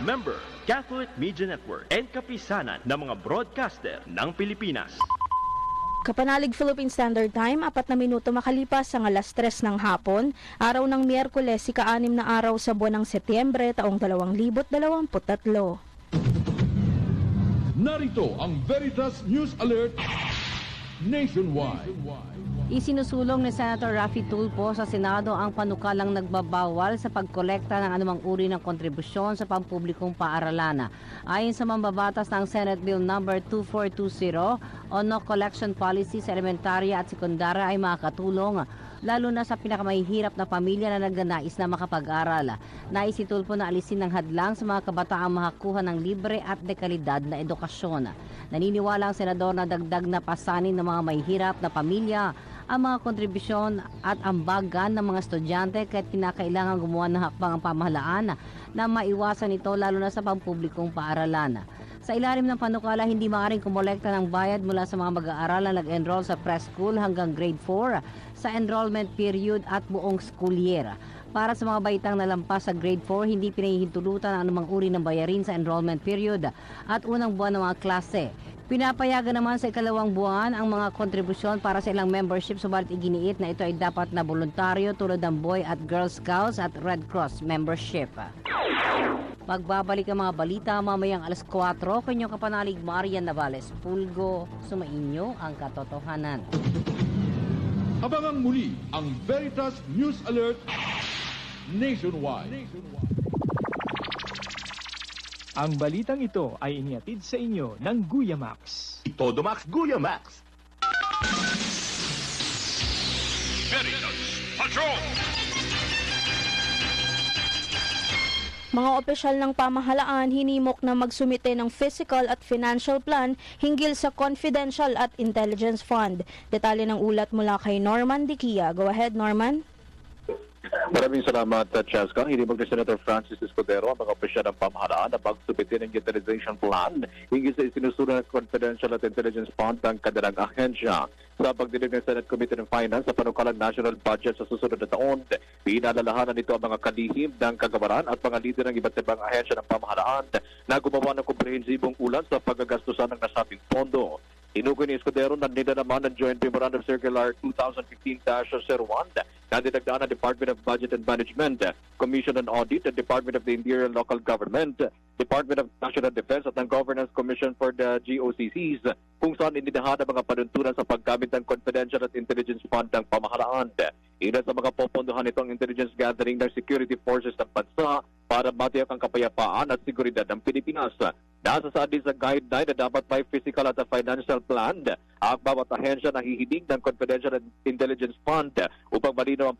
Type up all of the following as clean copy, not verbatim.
Member, Catholic Media Network and kapisanan ng mga broadcaster ng Pilipinas. Kapanalig Philippine Standard Time, 4 na minuto makalipas ang 3:00 ng hapon, araw ng Miyerkules, ika-6 na araw sa buwan ng Setyembre, taong 2023. Narito ang Veritas News Alert Nationwide. Isinusulong ni Senator Raffy Tulfo sa Senado ang panukalang nagbabawal sa pagkolekta ng anumang uri ng kontribusyon sa pampublikong paaralan. Ayon sa mambabatas ng Senate Bill No. 2420 o No Collection Policy sa elementarya at sekundarya ay makakatulong lalo na sa pinakamahihirap na pamilya na nagnanais na makapag-aral. Nais si Tulfo na alisin ng hadlang sa mga kabataang makakuha ng libre at dekalidad na edukasyon. Naniniwala ang senador na dagdag na pasanin ng mga mahihirap na pamilya ang mga kontribusyon at ambagan ng mga estudyante kahit kinakailangan gumawa ng hakbang ang pamahalaan na maiwasan ito lalo na sa pampublikong paaralan. Sa ilalim ng panukala, hindi maaaring kumolekta ng bayad mula sa mga mag-aaral na nag-enroll sa preschool hanggang grade 4 sa enrollment period at buong school year. Para sa mga baitang nalampas sa grade 4, hindi pinahihintulutan ang anumang uri ng bayarin sa enrollment period at unang buwan ng mga klase. Pinapayagan naman sa ikalawang buwan ang mga kontribusyon para sa ilang membership, subalit iginiit na ito ay dapat na voluntaryo tulad ng Boy at Girl Scouts at Red Cross membership. Magbabalik ang mga balita mamayang 4:00. Kanyang kapanalig Marian Navales Pulgo, sumainyo ang katotohanan. Abangan muli ang Veritas News Alert Nationwide. Ang balitang ito ay inihatid sa inyo ng Guyamax. Todo Max Guyamax. Veritas Patrol! Mga opisyal ng pamahalaan hinimok na magsumite ng physical at financial plan hinggil sa Confidential at Intelligence Fund. Detalye ng ulat mula kay Norman Diquia. Go ahead, Norman. Maraming salamat, Cheska. Hinimok ni Senator Francis Escudero ang mga opisyal ng pamahalaan na pagsubite ng utilization plan hinggil sa isinusunod ng Confidential at Intelligence Fund ng kanilang ahensya. Sa pagdinig ng Senate Committee on Finance sa panukalang national budget sa susunod na taon, pinalalahanan nito ang mga kalihim ng kagawaran at mga lider ng iba't ibang ahensya ng pamahalaan na gumawa ng komprehensibong ulat sa paggagastusan ng nasabing pondo. Tinukoy ni Escudero na nila naman ng Joint Memorandum Circular 2015-01 na dinagdaan ng Department of Budget and Management, Commission on Audit, the Department of the Interior and Local Government, Department of National Defense at ng Governance Commission for the GOCCs kung saan inidahan ang mga panuntunan sa paggamit ng Confidential at Intelligence Fund ng pamahalaan. Ilan sa mga popondohan nitong intelligence gathering ng security forces ng bansa para matiyak ang kapayapaan at seguridad ng Pilipinas. Nasasaad din sa guideline na dapat may physical at financial plan ang bawat ahensya na hihiling ng Confidential and Intelligence Fund upang malinaw ang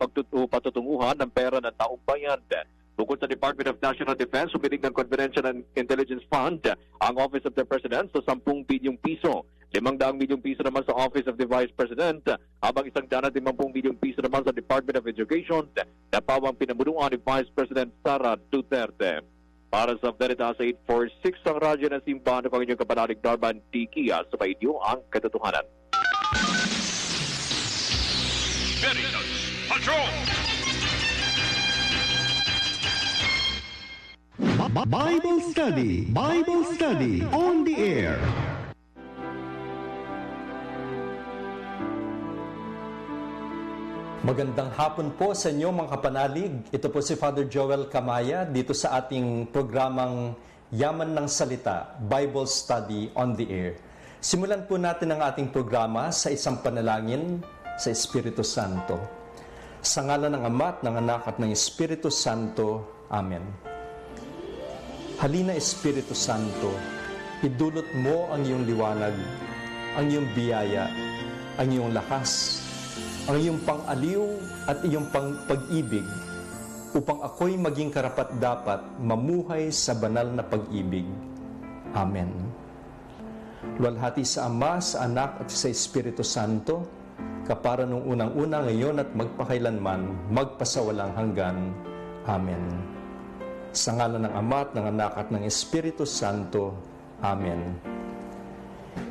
patutunguhan ng pera ng taong bayan. Bukod sa Department of National Defense, humiling ng Confidential and Intelligence Fund ang Office of the President sa 10 bilyong piso. 500 milyong piso naman sa Office of the Vice President, habang 150 milyong piso naman sa Department of Education na pawang pinamunuan ni Vice President Sara Duterte. Para sa Veritas 846, ang radyo ng simbahan ng inyong kapanalig Norman Diquia, sa inyo ang katotohanan. Veritas Patrol! Bible Study on the air. Magandang hapon po sa inyo mga kapanalig. Ito po si Father Joel Camaya dito sa ating programang Yaman ng Salita, Bible Study on the Air. Simulan po natin ang ating programa sa isang panalangin sa Espiritu Santo. Sa ngalan ng Ama at ng Anak at ng Espiritu Santo. Amen. Halina Espiritu Santo, idulot mo ang iyong liwanag, ang iyong biyaya, ang iyong lakas, ang iyong pang-aliw at iyong pag-ibig upang ako'y maging karapat-dapat mamuhay sa banal na pag-ibig. Amen. Luwalhati sa Ama, sa Anak at sa Espiritu Santo, kapara nung unang-una ngayon at magpakailanman, magpasawalang hanggan. Amen. Sa ngalan ng Ama at ng Anak at ng Espiritu Santo. Amen.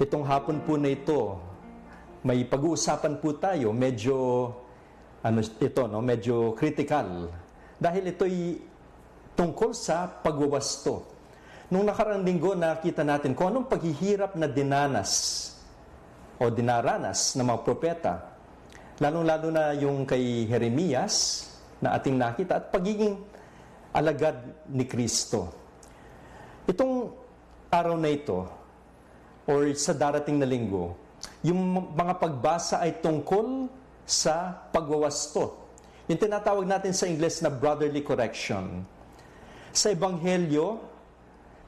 Itong hapon po na ito, may pag-uusapan po tayo, medyo medyo critical dahil ito'y tungkol sa pagwawasto. Nung nakaraang linggo, nakita natin kung anong paghihirap na dinaranas ng mga propeta. Lalong-lalo na yung kay Jeremias na ating nakita at pagiging alagad ni Kristo. Itong araw na ito, or sa darating na linggo, yung mga pagbasa ay tungkol sa pagwawasto. Yung tinatawag natin sa Ingles na brotherly correction. Sa Ebanghelyo,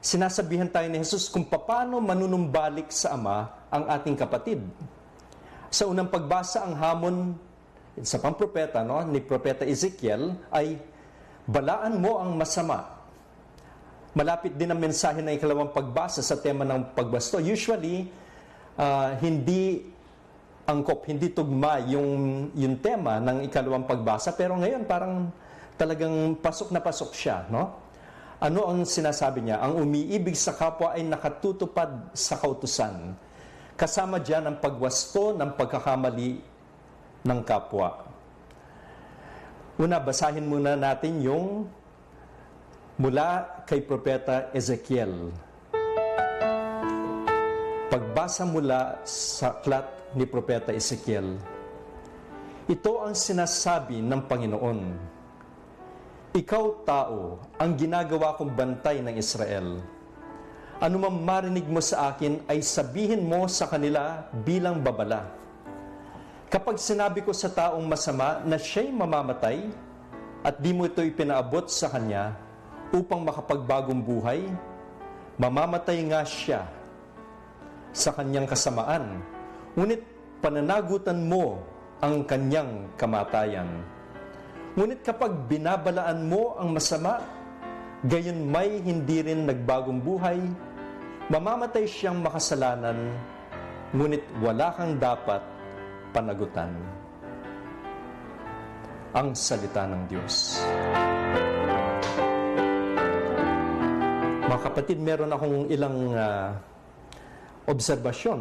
sinasabihan tayo ni Jesus kung paano manunumbalik sa Ama ang ating kapatid. Sa unang pagbasa, ang hamon sa pampropeta, ni Propeta Ezekiel ay, balaan mo ang masama. Malapit din ang mensahe ng ikalawang pagbasa sa tema ng pagbasto. Usually, hindi angkop, hindi tugma yung tema ng ikalawang pagbasa. Pero ngayon, parang talagang pasok na pasok siya. No? Ano ang sinasabi niya? Ang umiibig sa kapwa ay nakatutupad sa kautusan. Kasama dyan ang pagwasto ng pagkakamali ng kapwa. Una, basahin muna natin yung mula kay Propeta Ezekiel. Pagbasa mula sa aklat ni Propeta Ezekiel. Ito ang sinasabi ng Panginoon. Ikaw, tao, ang ginagawa kong bantay ng Israel. Ano man marinig mo sa akin ay sabihin mo sa kanila bilang babala. Kapag sinabi ko sa taong masama na siya'y mamamatay at di mo ito ipinaabot sa kanya upang makapagbagong buhay, mamamatay nga siya sa kanyang kasamaan. Ngunit pananagutan mo ang kanyang kamatayan. Ngunit kapag binabalaan mo ang masama, gayon may hindi rin nagbagong buhay, mamamatay siyang makasalanan, ngunit wala kang dapat panagutan. Ang salita ng Diyos. Mga kapatid, meron akong ilang obserbasyon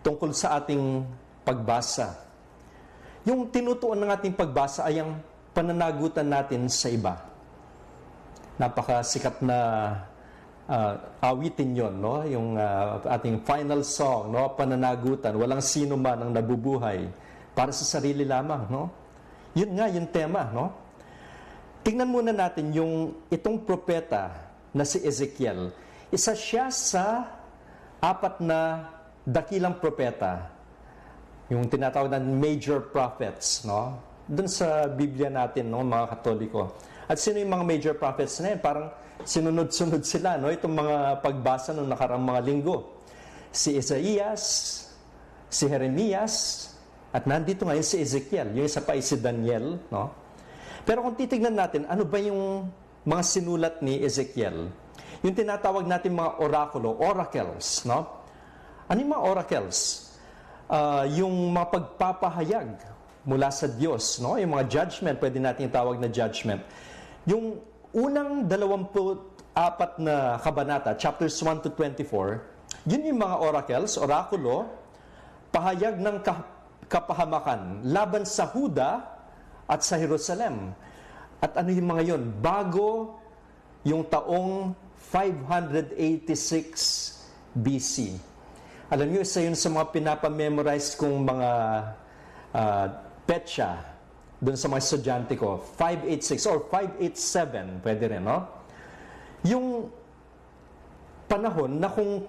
tungkol sa ating pagbasa. Yung tinutuon ng ating pagbasa ay ang pananagutan natin sa iba. Napakasikat na awitin yon, yung ating final song, pananagutan, walang sino man ang nabubuhay para sa sarili lamang. Yun nga yung tema. Tingnan muna natin itong propeta na si Ezekiel. Isa siya sa 4 na dakilang propeta, yung tinatawag na major prophets, doon sa Biblia natin, mga Katoliko. At sino yung mga major prophets na yun? Parang sinunod-sunod sila, itong mga pagbasa noong nakarang mga linggo. Si Isaias, si Jeremias, at nandito ngayon si Ezekiel. Yung isa pa ay si Daniel. Pero kung titignan natin, ano ba yung mga sinulat ni Ezekiel? Yung tinatawag natin mga orakulo, oracles. Ano yung mga oracles? Yung mga pagpapahayag mula sa Diyos. Yung mga judgment, pwede natin tawag na judgment. Yung unang 24 na kabanata, chapters 1 to 24, yun yung mga oracles, orakulo, pahayag ng kapahamakan laban sa Huda at sa Jerusalem. At ano yung mga yun? Bago yung taong 586 BC. Alam niyo, isa yun sa mga pinapamemorize kong mga petsa doon sa mga estudyante ko. 586 or 587, pwede rin, Yung panahon na kung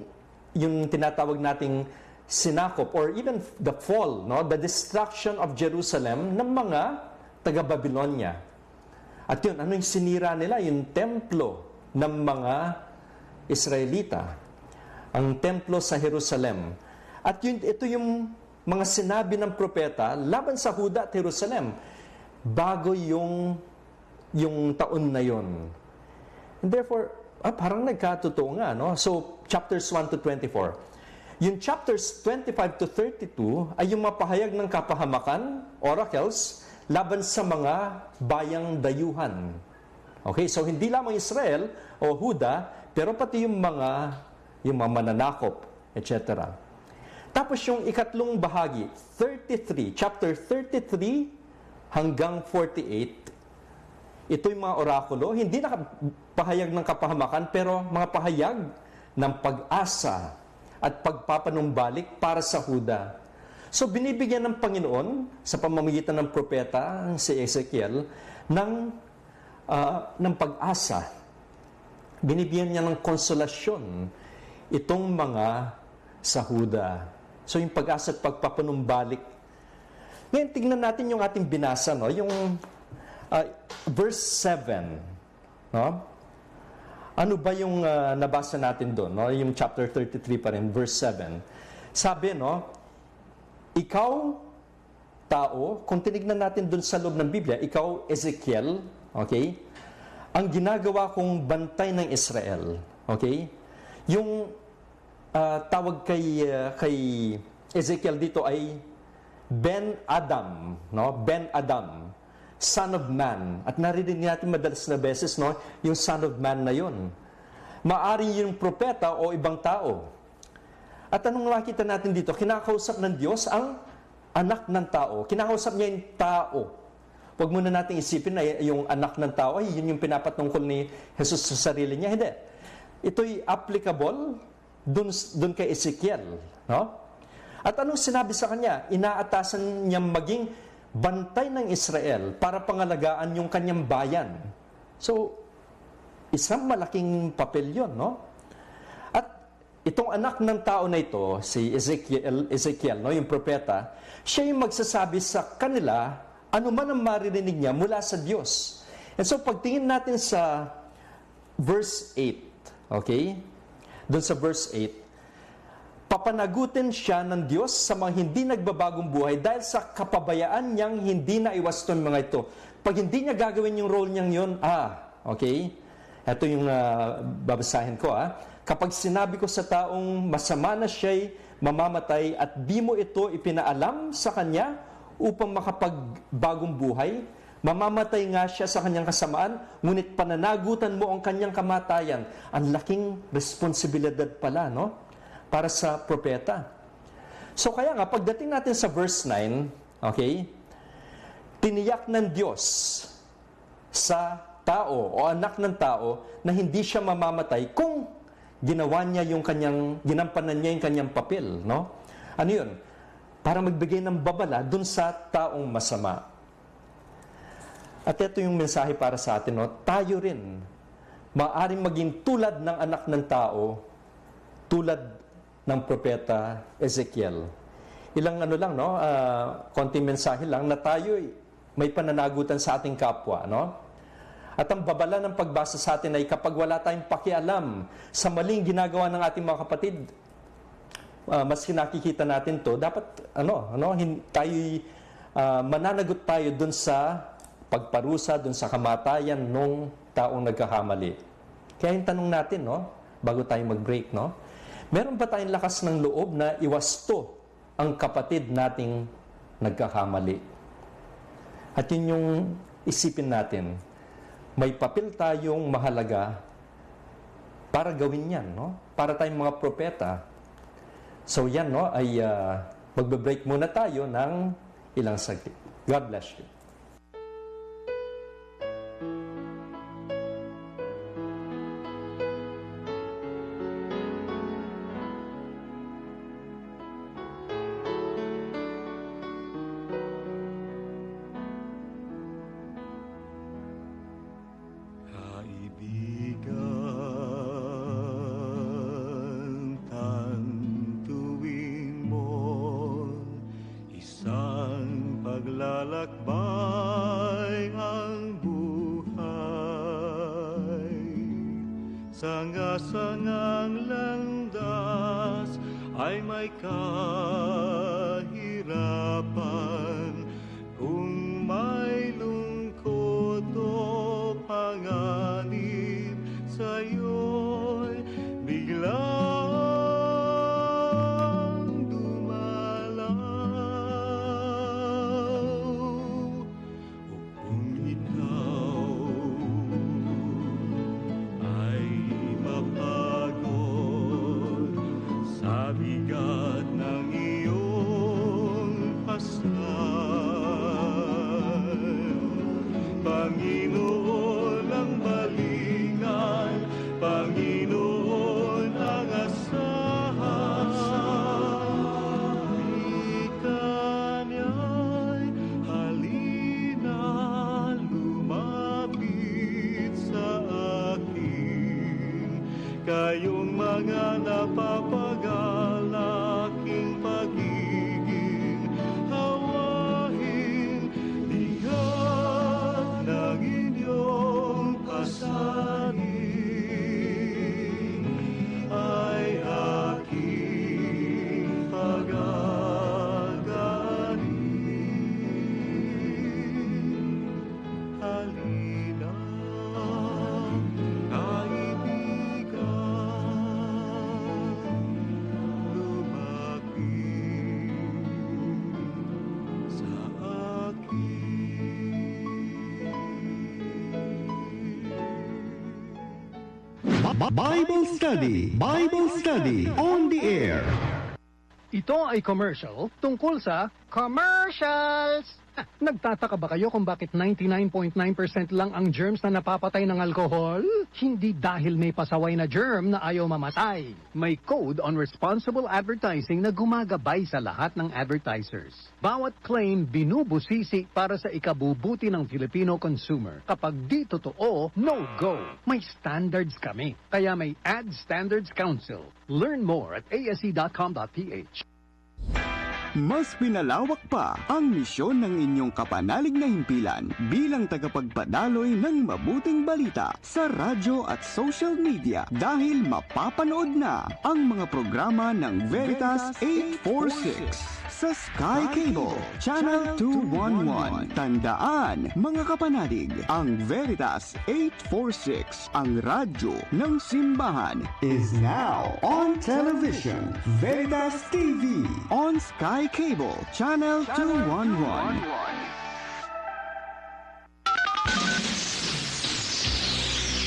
yung tinatawag nating sinakop or even the fall, the destruction of Jerusalem ng mga taga-Babylonia. At yun, ano yung sinira nila? Yung templo ng mga Israelita. Ang templo sa Jerusalem. At ito yung mga sinabi ng propeta laban sa Huda at Jerusalem bago yung taon na yun. And therefore, parang nagkatotoo nga, So, chapters 1 to 24. Yung chapters 25 to 32 ay yung mapahayag ng kapahamakan, oracles, laban sa mga bayang dayuhan. Okay, so hindi lamang Israel o Huda, pero pati yung mga mananakop, etc. Tapos yung ikatlong bahagi, 33, chapter 33 hanggang 48, ito'y mga orakulo, hindi na pahayag ng kapahamakan, pero mga pahayag ng pag-asa at pagpapanumbalik para sa Huda. So binibigyan ng Panginoon sa pamamagitan ng propeta si Ezekiel ng pag-asa. Binibigyan niya ng konsolasyon itong mga sa Huda. So yung pag-asa at pagpapanumbalik. Ngayon tingnan natin yung ating binasa, no? Yung verse 7, no? Ano ba yung nabasa natin doon, no? Yung chapter 33 pa rin, verse 7. Sabi, no? Ikaw, tao, kung tinignan natin doon sa loob ng Biblia, ikaw, Ezekiel, okay? Ang ginagawa kong bantay ng Israel, okay? Yung tawag kay Ezekiel dito ay Ben Adam, no? Ben Adam, Son of Man. At narinig natin madalas na beses, no? Yung Son of Man na yun. Maaring yung propeta o ibang tao. At anong makita natin dito? Kinakausap ng Diyos ang anak ng tao. Kinakausap niya yung tao. Huwag muna natin isipin na yung anak ng tao, ay yun yung pinapatungkol ni Jesus sa sarili niya. Hindi. Ito'y applicable dun kay Ezekiel. No? At anong sinabi sa kanya? Inaatasan niya maging bantay ng Israel para pangalagaan yung kanyang bayan. So, isang malaking papel yun, no? At itong anak ng tao na ito, si Ezekiel, no, yung propeta, siya yung magsasabi sa kanila, ano man ang maririnig niya mula sa Diyos. And so, pagtingin natin sa verse 8, okay? Doon sa verse 8, papanagutin siya ng Diyos sa mga hindi nagbabagong buhay dahil sa kapabayaan niyang hindi naiwasto ng mga ito. Pag hindi niya gagawin yung role niyang yun, okay? Ito yung babasahin ko, Kapag sinabi ko sa taong masama na siya'y mamamatay at di mo ito ipinaalam sa kanya upang makapagbagong buhay, mamamatay nga siya sa kanyang kasamaan, ngunit pananagutan mo ang kanyang kamatayan. Ang laking responsibilidad pala, no? Para sa propeta. So kaya nga, pagdating natin sa verse 9, okay, tiniyak ng Diyos sa tao o anak ng tao na hindi siya mamamatay kung ginawa niya ginampanan niya yung kanyang papel, no? Ano yun? Para magbigay ng babala dun sa taong masama. At ito yung mensahe para sa atin, no? Tayo rin, maaaring maging tulad ng anak ng tao, tulad ng propeta Ezekiel. Ilang konting mensahe lang na tayo may pananagutan sa ating kapwa, no? At ang babala ng pagbasa sa atin ay kapag wala tayong pakialam sa maling ginagawa ng ating mga kapatid, maski nakikita natin to, dapat mananagot tayo dun sa pagparusa, dun sa kamatayan nung taong nagkakamali. Kaya yung tanong natin, no, bago tayo mag-break, no? Meron ba tayong lakas ng loob na iwasto ang kapatid nating nagkakamali? At yun yung isipin natin. May papel tayong mahalaga para gawin yan, no? Para tayong mga propeta. So yan, no, ay magbe-break muna tayo ng ilang saglit. God bless you. Lalakbay ang buhay, sanga-sangang landas ay may kahirapan. Kung may lungkot o panganib sa'yo'y biglang bigat ng iyong pasal, Panginoon. mga napapagalaking pagiging hawahin, tiyak ng inyong pasanin ay aking pagagaling. Halina, Bible Study on the air. Ito ay commercial tungkol sa commercials. Nagtataka ba kayo kung bakit 99.9% lang ang germs na napapatay ng alkohol? Hindi dahil may pasaway na germ na ayaw mamatay. May code on responsible advertising na gumagabay sa lahat ng advertisers. Bawat claim binubusisi para sa ikabubuti ng Filipino consumer. Kapag di totoo, no go. May standards kami. Kaya may Ad Standards Council. Learn more at ase.com.ph. Mas pinalawak pa ang misyon ng inyong kapanalig na himpilan bilang tagapagpadaloy ng mabuting balita sa radyo at social media dahil mapapanood na ang mga programa ng Veritas 846 sa Sky Cable Channel 211. Tandaan, mga kapanalig, ang Veritas 846, ang radyo ng simbahan, is now on television. Veritas TV on Sky Cable Channel 211.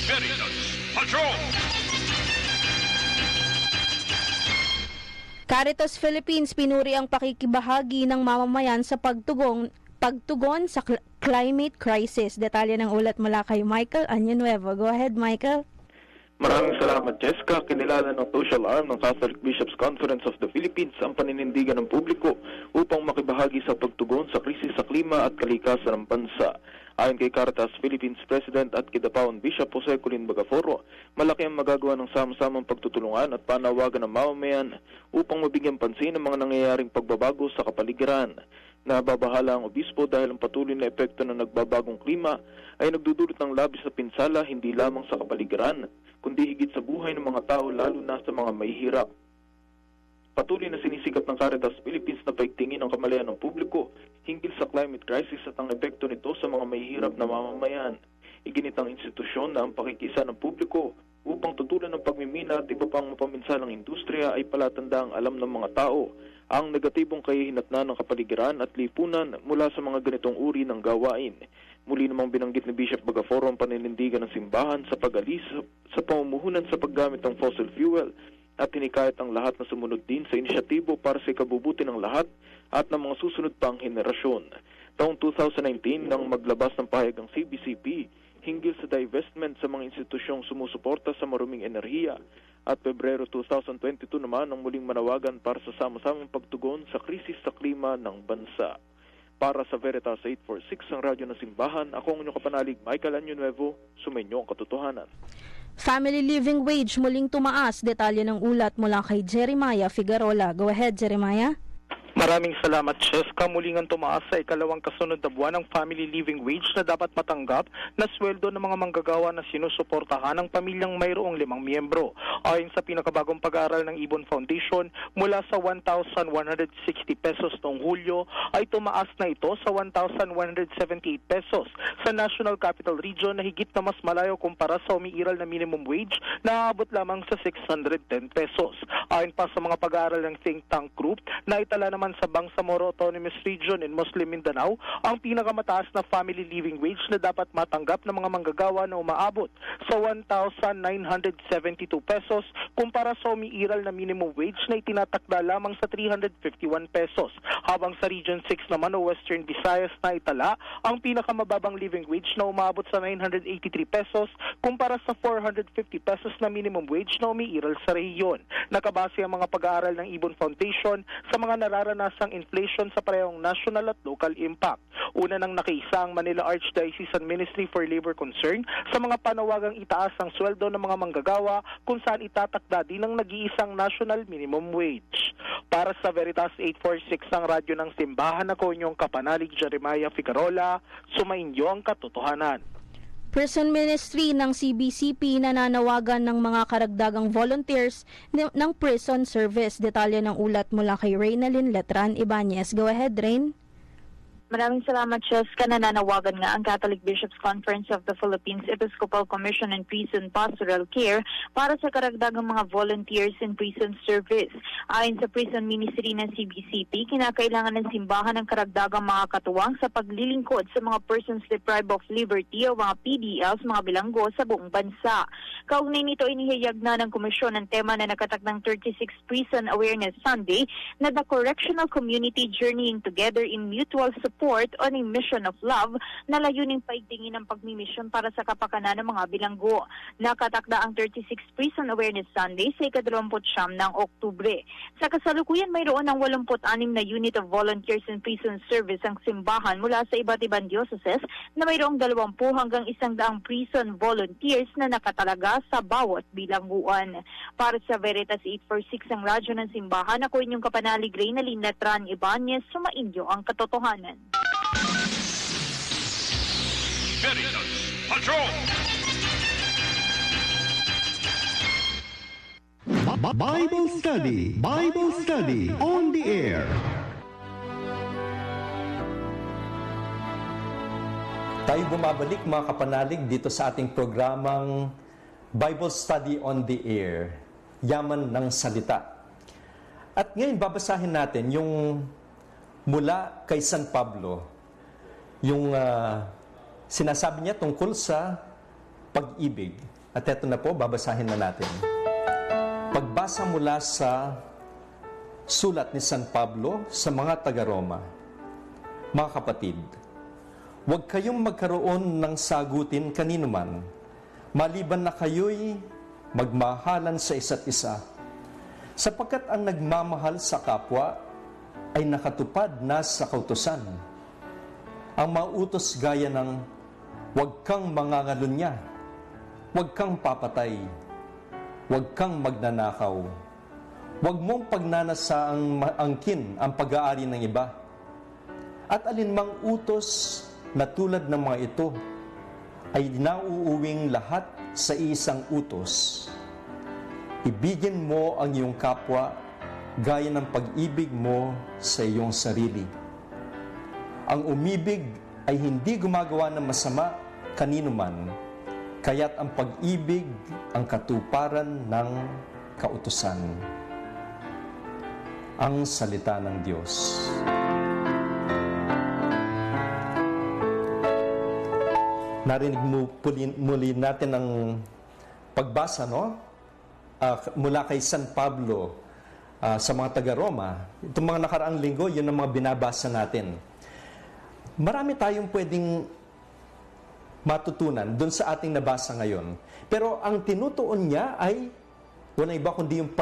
Veritas Patrol! Caritas Philippines pinuri ang pakikibahagi ng mamamayan sa pagtugon sa climate crisis. Detalye ng ulat mula kay Michael Año-Nuevo. Go ahead, Michael. Maraming salamat, Jessica. Kinilala ng social arm ng Catholic Bishops' Conference of the Philippines ang paninindigan ng publiko upang makibahagi sa pagtugon sa krisis sa klima at kalikasan ng bansa. Ayon kay Caritas Philippines President at Kidapawan Bishop Jose Colin Bagaforo, malaki ang magagawa ng sama-samang pagtutulungan at panawagan ng mamamayan upang mabigyan pansin ang mga nangyayaring pagbabago sa kapaligiran. Nababahala ang obispo dahil ang patuloy na epekto ng nagbabagong klima ay nagdudulot ng labis na pinsala hindi lamang sa kapaligiran, kundi higit sa buhay ng mga tao lalo na sa mga mahihirap. Patuloy na sinisikat ng Caritas Philippines na paigtingin ang kamalayan ng publiko hinggil sa climate crisis at ang epekto nito sa mga mahihirap na mamamayan. Iginit ang institusyon na ang pakikisa ng publiko upang tutulan ng pagmimina at iba pang mapaminsalang industriya ay palatandaang alam ng mga tao ang negatibong kahihinatnan ng kapaligiran at lipunan mula sa mga ganitong uri ng gawain. Muli namang binanggit ni Bishop Bagaforo ang paninindigan ng simbahan sa pag-alis sa pamumuhunan sa paggamit ng fossil fuel at hinikayat ang lahat na sumunod din sa inisyatibo para sa ikabubuti ng lahat at ng mga susunod pang henerasyon. Taong 2019 nang maglabas ng pahayag ang CBCP hinggil sa divestment sa mga institusyong sumusuporta sa maruming enerhiya at Pebrero 2022 naman ang muling manawagan para sa sama-samang pagtugon sa krisis sa klima ng bansa. Para sa Veritas 846 ang radyo ng simbahan, ako ang inyong kapanalig Michael Año-Nuevo, sumainyo ang katotohanan. Family living wage muling tumaas. Detalye ng ulat mula kay Jeremiah Figarola. Go ahead, Jeremiah. Maraming salamat, Cheska. Mulingan tumaas sa ikalawang kasunod na buwan ng family living wage na dapat matanggap na sweldo ng mga manggagawa na sinusuportahan ng pamilyang mayroong 5 miyembro. Ayon sa pinakabagong pag-aaral ng Ibon Foundation, mula sa 1,160 pesos noong Hulyo ay tumaas na ito sa 1,178 pesos sa National Capital Region na higit na mas malayo kumpara sa umiiral na minimum wage na aabot lamang sa 610 pesos. Ayon pa sa mga pag-aaral ng think tank group na itala naman sa Bangsamoro Autonomous Region in Muslim Mindanao ang pinakamataas na family living wage na dapat matanggap ng mga manggagawa na umaabot sa 1,972 pesos kumpara sa umiiral na minimum wage na itinatakda lamang sa 351 pesos. Habang sa Region 6 naman o Western Visayas na itala ang pinakamababang living wage na umaabot sa 983 pesos kumpara sa 450 pesos na minimum wage na umiiral sa rehiyon. Nakabase ang mga pag-aaral ng Ibon Foundation sa mga nararamdaman naranasang inflation sa parehong national at local impact. Una nang nakiisa ang Manila Archdiocesan Ministry for Labor Concern sa mga panawagang itaas ang sweldo ng mga manggagawa kung saan itatakda din ang nag-iisang national minimum wage. Para sa Veritas 846 ang radyo ng simbahan, ako inyong kapanalig Jeremiah Ficarola, sumainyo ang katotohanan. Prison Ministry ng CBCP nananawagan ng mga karagdagang volunteers ng prison service. Detalye ng ulat mula kay Reynalyn Letran Ibanez. Go ahead, Rain. Maraming salamat, Cheska. Nananawagan nga ang Catholic Bishops Conference of the Philippines Episcopal Commission on Prison Pastoral Care para sa karagdagang mga volunteers in prison service. Ayon sa Prison Ministry ng CBCP, kinakailangan ng simbahan ng karagdagang mga katuwang sa paglilingkod sa mga persons deprived of liberty o mga PDLs, mga bilanggo sa buong bansa. Kaugnay nito, inihayag na ng komisyon ang tema na nakatak ng 36 Prison Awareness Sunday na The Correctional Community Journeying Together in Mutual Support on a Mission of Love na layuning paigtingin ang pagmimisyon para sa kapakanan ng mga bilanggo. Nakatakda ang 36 Prison Awareness Sunday sa ika-29 ng Oktubre. Sa kasalukuyan, mayroon ng 86 na unit of volunteers in prison service ang simbahan mula sa iba't ibang dioceses na mayroong 20 hanggang 100 prison volunteers na nakatalaga sa bawat bilangguan. Para sa Veritas 846 ang radyo ng simbahan, ako inyong kapanalig Reynalyn Letran Ibanez, sumainyo ang katotohanan. Veritas Patrol! Bible Study on the air. Tayo bumabalik mga kapanalig dito sa ating programang Bible Study on the Air, Yaman ng Salita. At ngayon babasahin natin yung mula kay San Pablo, yung sinasabi niya tungkol sa pag-ibig. At eto na po, babasahin na natin. Pagbasa mula sa sulat ni San Pablo sa mga taga-Roma. Mga kapatid, huwag kayong magkaroon ng sagutin kanino man, maliban na kayo'y magmahalan sa isa't isa. Sapagkat ang nagmamahal sa kapwa ay nakatupad na sa kautusan. Ang mautos gaya ng huwag kang mangangalunya, huwag kang papatay, huwag kang magnanakaw, huwag mong pagnanasaang angkin ang pag-aari ng iba. At alinmang utos na tulad ng mga ito ay nauuwing lahat sa isang utos. Ibigin mo ang iyong kapwa gaya ng pag-ibig mo sa iyong sarili. Ang umibig ay hindi gumagawa ng masama kanino man, kaya't ang pag-ibig ang katuparan ng kautusan. Ang salita ng Diyos. Narinig muli natin ang pagbasa, no? Mula kay San Pablo sa mga taga-Roma. Itong mga nakaraang linggo, yun ang mga binabasa natin. Marami tayong pwedeng matutunan doon sa ating nabasa ngayon. Pero ang tinutuon niya ay walang iba kundi yung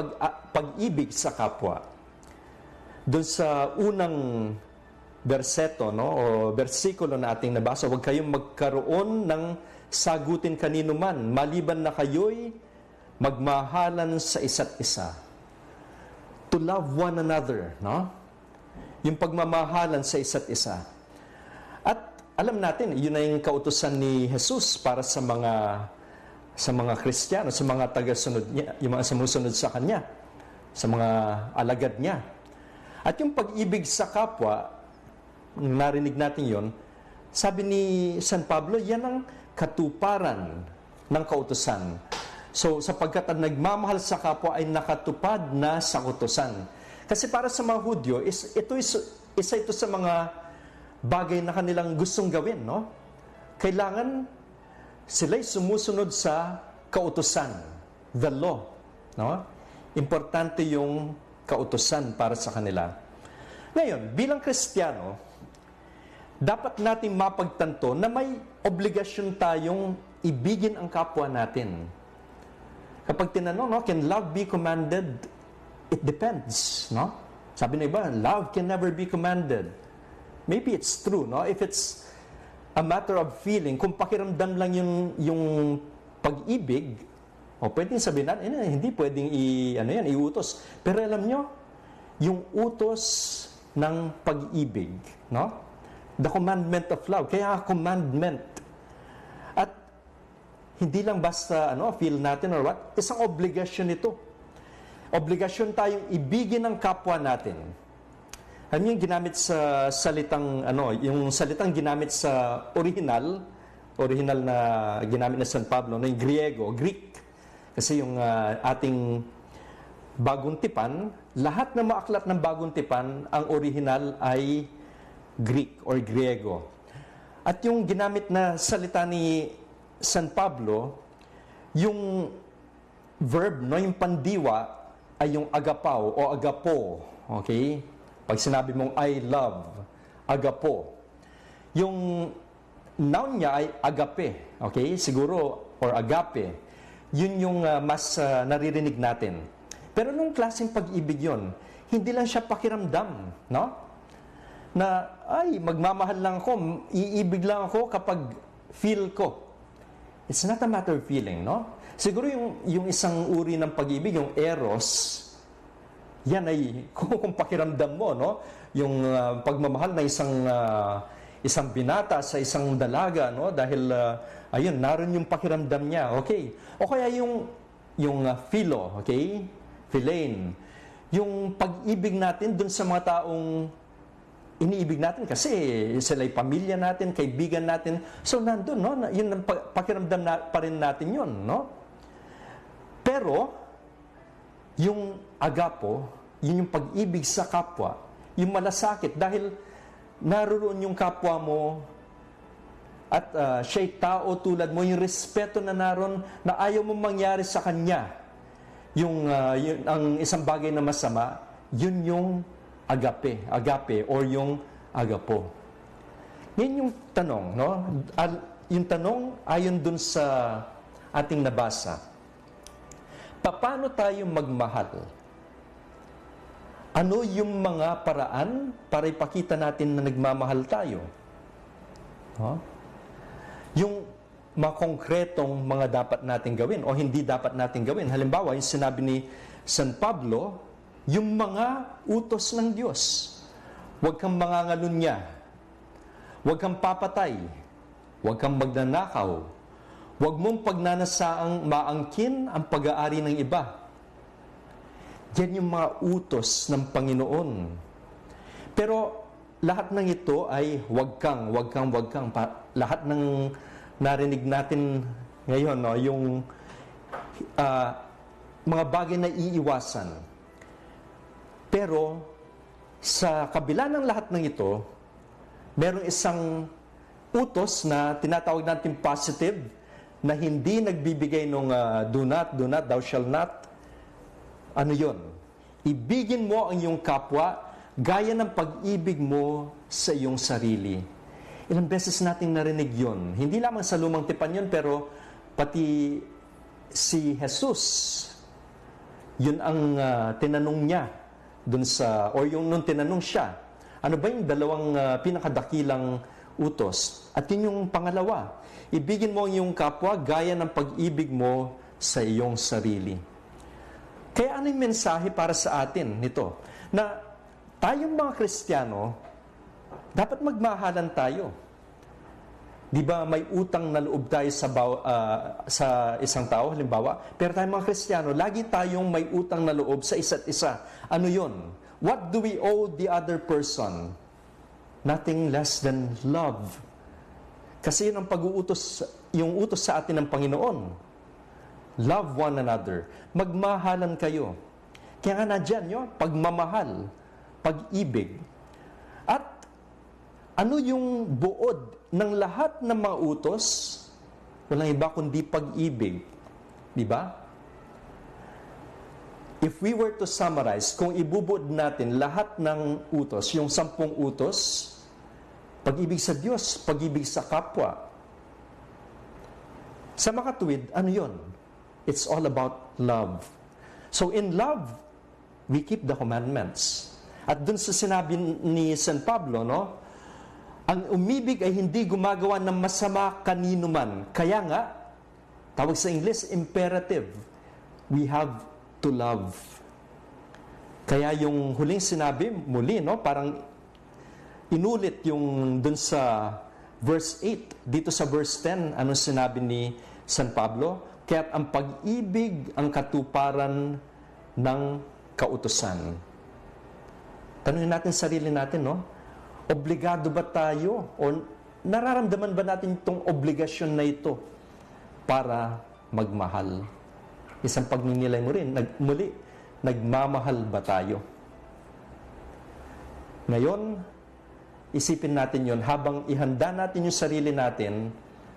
pag-ibig sa kapwa. Doon sa unang berseto, no, o bersikulo na ating nabasa, huwag kayong magkaroon ng sagutin kanino man, maliban na kayo'y magmahalan sa isa't isa. To love one another, no? Yung pagmamahalan sa isa't isa. At alam natin, yun na yung kautusan ni Jesus para sa mga Kristiyano, sa mga tagasunod niya, yung mga sumusunod sa kanya, sa mga alagad niya. At yung pag-ibig sa kapwa, narinig natin yon, sabi ni San Pablo, yan ang katuparan ng kautusan. So, sapagkat ang nagmamahal sa kapwa ay nakatupad na sa kautusan. Kasi para sa mga Hudyo, isa ito sa mga bagay na kanilang gustong gawin, no? Kailangan sila'y sumusunod sa kautusan, the law, no? Importante yung kautusan para sa kanila. Ngayon, bilang Kristiyano, dapat nating mapagtanto na may obligasyon tayong ibigin ang kapwa natin. Kapag tinanong, no, can love be commanded? It depends, no? Sabi na iba, love can never be commanded. Maybe it's true, no? If it's a matter of feeling, kung pakiramdam lang yung pag-ibig, pwedeng sabihin natin, hindi pwedeng iutos. Pero alam nyo, yung utos ng pag-ibig, no? The commandment of love. Kaya commandment. At hindi lang basta feel natin or what, isang obligasyon ito. Obligasyon tayong ibigin ang kapwa natin. Ano yung ginamit sa salitang, yung salitang ginamit sa original na ginamit na San Pablo, na yung Greek. Kasi yung ating bagong tipan, lahat ng maaklat ng bagong tipan, ang original ay Greek or Griego. At yung ginamit na salita ni San Pablo, yung verb, yung pandiwa, ay yung agapaw o agapo. Okay? Pag sinabi mong I love, agapo. Yung noun niya ay agape. Okay? Siguro, or agape. Yun yung mas naririnig natin. Pero nung klaseng pag-ibig yun, hindi lang siya pakiramdam. No? Na, magmamahal lang ako, iibig lang ako kapag feel ko. It's not a matter of feeling, no? Siguro yung isang uri ng pag-ibig, yung eros, yan ay kung pakiramdam mo, no? Yung pagmamahal na isang binata sa isang dalaga, no? Dahil naroon yung pakiramdam niya, okay? O kaya yung philo, okay? Philein. Yung pag-ibig natin dun sa mga taong iniibig natin kasi sila'y pamilya natin, kaibigan natin. So nandun, no? Yun ang pakiramdam pa rin natin yun, no? Pero yung agapo, yun yung pag-ibig sa kapwa, yung malasakit dahil naroon yung kapwa mo at siya'y tao tulad mo, yung respeto na naroon na ayaw mo mangyari sa kanya. Ang isang bagay na masama, yun yung agape or yung agapo. Yan yung tanong, no? Yung tanong ayon dun sa ating nabasa. Paano tayo magmahal? Ano yung mga paraan para ipakita natin na nagmamahal tayo? No? Yung mga konkretong mga dapat natin gawin o hindi dapat natin gawin. Halimbawa, yung sinabi ni San Pablo, yung mga utos ng Diyos. Huwag kang mangangalunya. Huwag kang papatay. Huwag kang magnanakaw. Huwag mong pagnanasaang maangkin ang pag-aari ng iba. Yan yung mga utos ng Panginoon. Pero lahat ng ito ay huwag kang. Lahat ng narinig natin ngayon, no, yung mga bagay na iiwasan. Pero, sa kabila ng lahat ng ito, merong isang utos na tinatawag natin positive, na hindi nagbibigay ng do not, thou shall not. Ano yun? Ibigin mo ang iyong kapwa, gaya ng pag-ibig mo sa iyong sarili. Ilang beses nating narinig yun. Hindi lamang sa lumang tipan yun, pero pati si Jesus, yun ang tinanong niya dun nung tinanong siya, ano ba yung dalawang pinakadakilang utos? At yun yung pangalawa, ibigin mo ang iyong kapwa gaya ng pag-ibig mo sa iyong sarili. Kaya ano yung mensahe para sa atin nito? Na tayong mga Kristiyano, dapat magmahalan tayo. Di ba may utang na loob tayo sa isang tao, halimbawa? Pero tayong mga Kristiyano, lagi tayong may utang na loob sa isa't isa. Ano yun? What do we owe the other person? Nothing less than love. Kasi yun ang yung utos sa atin ng Panginoon. Love one another. Magmahalan kayo. Kaya nga nandyan yun, pagmamahal, pag-ibig. At ano yung buod ng lahat ng mga utos? Walang iba kundi pag-ibig. Di ba? If we were to summarize, kung ibubuod natin lahat ng utos, yung 10 utos, pag-ibig sa Diyos, pag-ibig sa kapwa. Sa makatuwid, ano yun? It's all about love. So in love, we keep the commandments. At dun sa sinabi ni San Pablo, no? Ang umibig ay hindi gumagawa ng masama kanino man. Kaya nga, tawag sa English, imperative. We have to love. Kaya yung huling sinabi, muli, no? Parang inulit yung dun sa verse 8. Dito sa verse 10, anong sinabi ni San Pablo? Kaya't ang pag-ibig ang katuparan ng kautusan. Tanungin natin sarili natin, no? Obligado ba tayo? O nararamdaman ba natin itong obligasyon na ito para magmahal? Isang pagninilay mo rin, muli, nagmamahal ba tayo? Ngayon, isipin natin yon habang ihanda natin yung sarili natin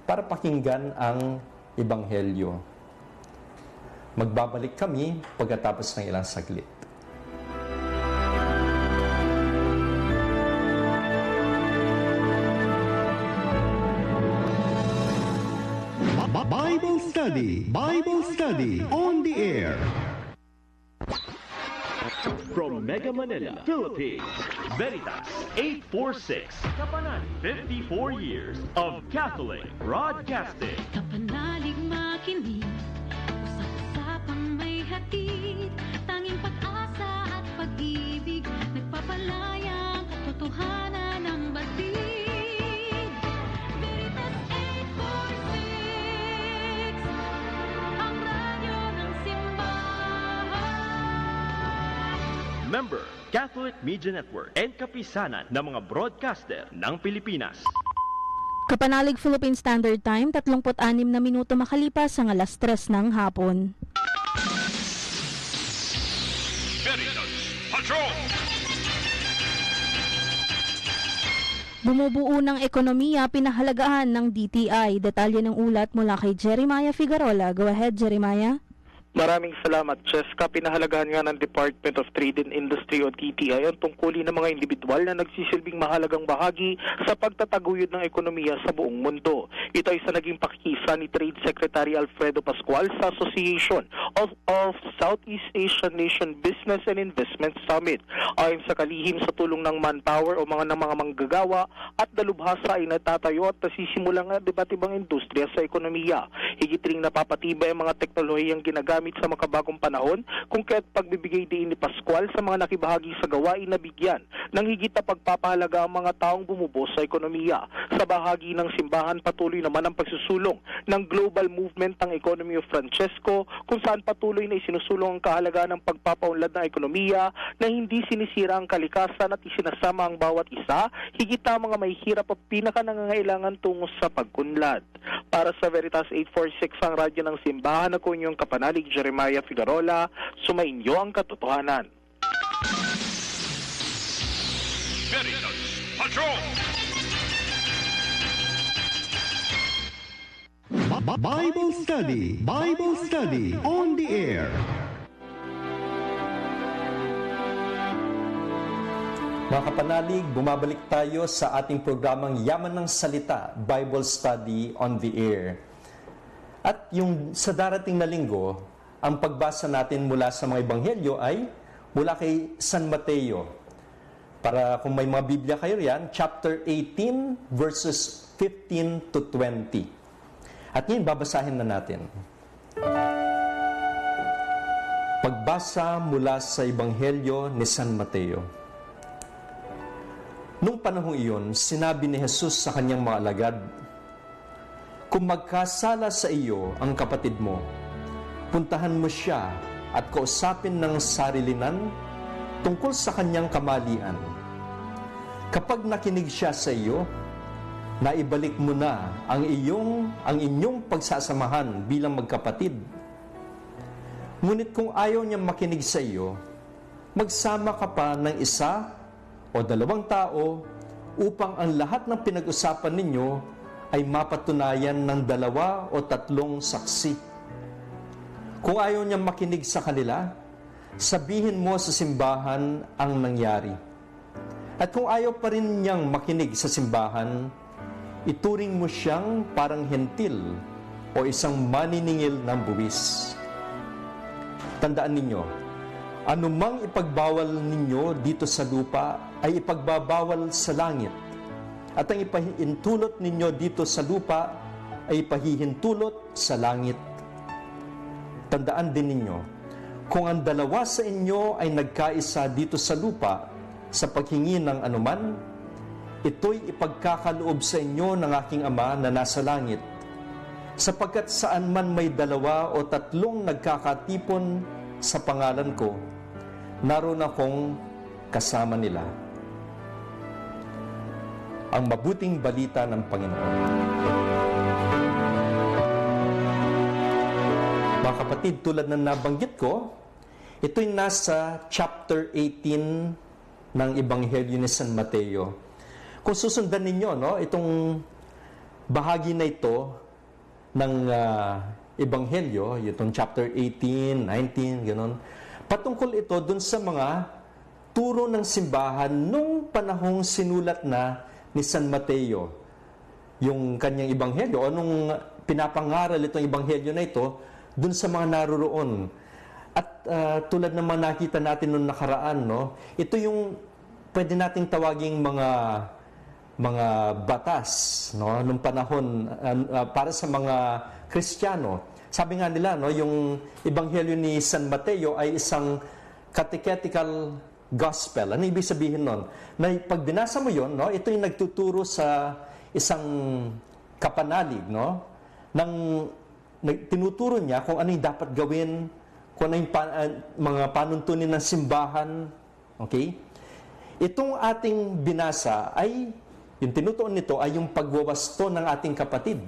para pakinggan ang Ebanghelyo. Magbabalik kami pagkatapos ng ilang saglit. Bible Study on the air. From Mega Manila, Philippines, Veritas 846, Kapanan, 54 years of Catholic Broadcasting. Kapanalig makinig, usap-usapang may hatid, tanging pag-asa at pag-ibig, nagpapalaya ang katotohanan ng batid. Veritas 846, ang radyo ng simbahan. Member, Catholic Media Network and kapisanan ng mga broadcaster ng Pilipinas. Kapanalig Philippine Standard Time, 36 na minuto makalipas ang 3:00 ng hapon. Veritas Patrol! Bumubuo ng ekonomiya pinahalagahan ng DTI. Detalye ng ulat mula kay Jeremiah Figueroa. Go ahead, Jeremiah. Maraming salamat, Cheska. Pinahalagahan nga ng Department of Trade and Industry o DTI ang tungkulin ng mga individual na nagsisilbing mahalagang bahagi sa pagtataguyod ng ekonomiya sa buong mundo. Ito ay sa naging pakikisa ni Trade Secretary Alfredo Pascual sa Association of Southeast Asian Nation Business and Investment Summit. Ayon sa kalihim sa tulong ng manpower o mga manggagawa at dalubhasa ay natatayo at nasisimulang iba't ibang industriya sa ekonomiya. Higit ring napapatibay ang mga teknolohiyang ginagamit sa makabagong panahon, kung kaya't pagbibigay din ni Pascual sa mga nakibahagi sa gawain na bigyan ng higit na pagpapahalaga ang mga taong bumubuo sa ekonomiya. Sa bahagi ng simbahan, patuloy naman ang pagsusulong ng global movement ng Economy of Francesco, kung saan patuloy na isinusulong ang kahalagaan ng pagpapaunlad ng ekonomiya na hindi sinisira ang kalikasan at isinasama ang bawat isa, higit na mga may hirap at pinakanangangailangan tungo sa pag-unlad. Para sa Veritas 846 ang radyo ng simbahan, ako inyong kapanalig Jeremiah Figueroa, sumainyo ang katotohanan. Veritas Patrol! Bible Study on the air. Mga kapanalig, bumabalik tayo sa ating programang Yaman ng Salita, Bible Study on the Air. At yung sa darating na linggo, ang pagbasa natin mula sa mga ebanghelyo ay mula kay San Mateo. Para kung may mga Biblia kayo riyan, chapter 18, verses 15 to 20. At ngayon, babasahin na natin. Pagbasa mula sa ebanghelyo ni San Mateo. Nung panahong iyon, sinabi ni Jesus sa kanyang mga alagad, "Kung magkasala sa iyo ang kapatid mo, puntahan mo siya at kausapin ng sarilinan tungkol sa kanyang kamalian. Kapag nakinig siya sa iyo, naibalik mo na ang inyong pagsasamahan bilang magkapatid. Ngunit kung ayaw niya makinig sa iyo, magsama ka pa ng isa o dalawang tao upang ang lahat ng pinag-usapan ninyo ay mapatunayan ng 2 o 3 saksi. Kung ayaw niyang makinig sa kanila, sabihin mo sa simbahan ang nangyari. At kung ayaw pa rin niyang makinig sa simbahan, ituring mo siyang parang hentil o isang maniningil ng buwis. Tandaan ninyo, Anumang ipagbawal ninyo dito sa lupa ay ipagbabawal sa langit. At ang ipahintulot ninyo dito sa lupa ay ipahihintulot sa langit. Tandaan din ninyo, kung ang dalawa sa inyo ay nagkaisa dito sa lupa sa paghingi ng anuman, ito'y ipagkakaloob sa inyo ng aking Ama na nasa langit. Sapagkat saan man may dalawa o tatlong nagkakatipon sa pangalan ko, naroon akong kasama nila. Ang mabuting balita ng Panginoon. Mga kapatid, tulad ng nabanggit ko, ito'y nasa chapter 18 ng Ebanghelyo ni San Mateo. Kung susundan ninyo, itong bahagi na ito ng Ebanghelyo, itong chapter 18, 19, gano'n, patungkol ito dun sa mga turo ng simbahan nung panahong sinulat na ni San Mateo yung kanyang Ebanghelyo o nung pinapangaral itong Ebanghelyo na ito dun sa mga naroroon. At tulad naman nakita natin nung nakaraan, ito yung pwede nating tawaging mga batas nung panahon para sa mga Kristiyano. Sabi nga nila, yung Ebanghelyo ni San Mateo ay isang catechetical gospel. Ano ibig sabihin nun? Na pag binasa mo yun, ito yung nagtuturo sa isang kapanalig, tinuturo niya kung ano yung dapat gawin, kung ano yung mga panuntunin ng simbahan. Okay? Itong ating binasa ay, yung tinutuon nito ay yung pagwawasto ng ating kapatid.